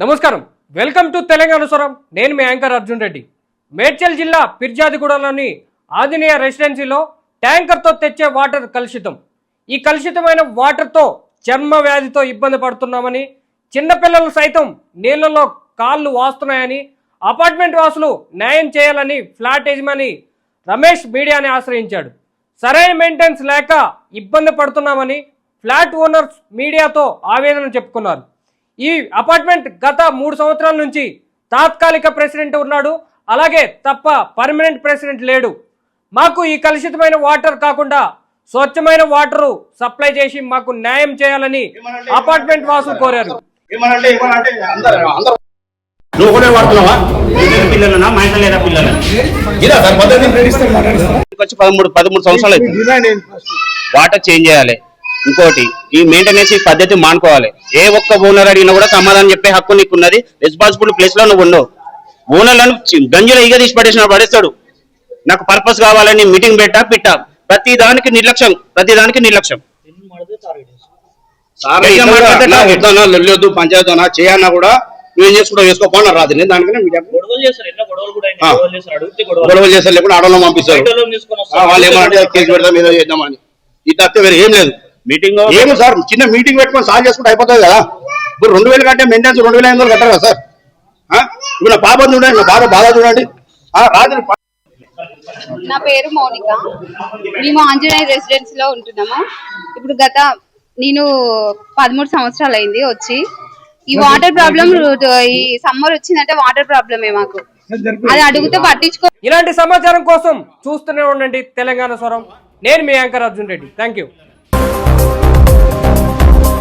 నమస్కారం, welcome to Telangana స్వరం. నేను మీ యాంకర్ అర్జున్ రెడ్డి. మేడ్చల్ జిల్లా పిర్జాదిగూడలోని ఆంజనేయ రెసిడెన్సీలో ట్యాంకర్తో తెచ్చే వాటర్ కలుషితం. ఈ కలుషితమైన వాటర్తో చర్మ వ్యాధితో ఇబ్బంది పడుతున్నామని, చిన్నపిల్లలు సైతం నీళ్లలో కాళ్ళు వాస్తున్నాయని, అపార్ట్మెంట్ వాసులు న్యాయం చేయాలని ఫ్లాట్ యజమాని రమేష్ మీడియాని ఆశ్రయించాడు. సరైన మెయింటెనెన్స్ లేక ఇబ్బంది పడుతున్నామని ఫ్లాట్ ఓనర్స్ మీడియాతో ఆవేదన చెప్పుకున్నారు. ఈ అపార్ట్మెంట్ గత 3 సంవత్సరాల నుంచి తాత్కాలిక ప్రెసిడెంట్ ఉన్నాడు, అలాగే తప్ప పర్మనెంట్ ప్రెసిడెంట్ లేడు. మాకు ఈ కలుషితమైన వాటర్ కాకుండా స్వచ్ఛమైన వాటర్ సప్లై చేసి మాకు న్యాయం చేయాలని అపార్ట్మెంట్ వాసులు కోరారు. వాటర్ చేంజ్ చేయాలి. ఇంకోటి, ఈ మెయింటెనెన్స్ పద్ధతి మానుకోవాలి. ఏ ఒక్క ఓనర్ అడిగినా కూడా సమాధానం చెప్పే హక్కు నీకు ఉన్నది. రెస్పాన్సిబుల్ ప్లేస్ లో నువ్వు ఉండవు. ఓనర్లను గంజులో ఈగ తీసి పడేసిన పడేస్తాడు. నాకు పర్పస్ కావాలని మీటింగ్ పెట్టా ప్రతి దానికి నిర్లక్ష్యం. వెళ్ళొద్దు పంచాయతీ చేయన్నా కూడా నువ్వేం చేసుకుంటా వేసుకోపోయినా రాదు. నేను దానికనే గొడవలు చేస్తారు, లేకుండా ఆడవాళ్ళని పంపిస్తారు. వాళ్ళు ఏమంటే కేసు పెడతాం ఏదో చేద్దామని. ఇది తప్పితే వేరే ఏం లేదు. మీటింగ్ ఏమో సార్, చిన్న మీటింగ్ పెట్టుకొని సాల్వ్ చేసుకుంటే అయిపోతుంది కదా. ఇప్పుడు 2000 కంటే మెయింటెనెన్స్ 2500 కట్టారు కదా సార్. ఇప్పుడు నా పాప చూడండి, నా బాధ చూడండి. రాత్రి నా పేరు మౌనిక. మేము ఆంజనేయ రెసిడెన్సీ లో ఉంటున్నాము. ఇప్పుడు నేను 13 సంవత్సరాలు అయింది వచ్చి. ఈ వాటర్ ప్రాబ్లం, ఈ సమ్మర్ వచ్చిందంటే వాటర్ ప్రాబ్లమే మాకు. అది అడిగితే పట్టించుకో. ఇలాంటి సమాచారం కోసం చూస్తూనే ఉండండి తెలంగాణ స్వరం. నేను మీ anchor Arjun Reddy. Thank you.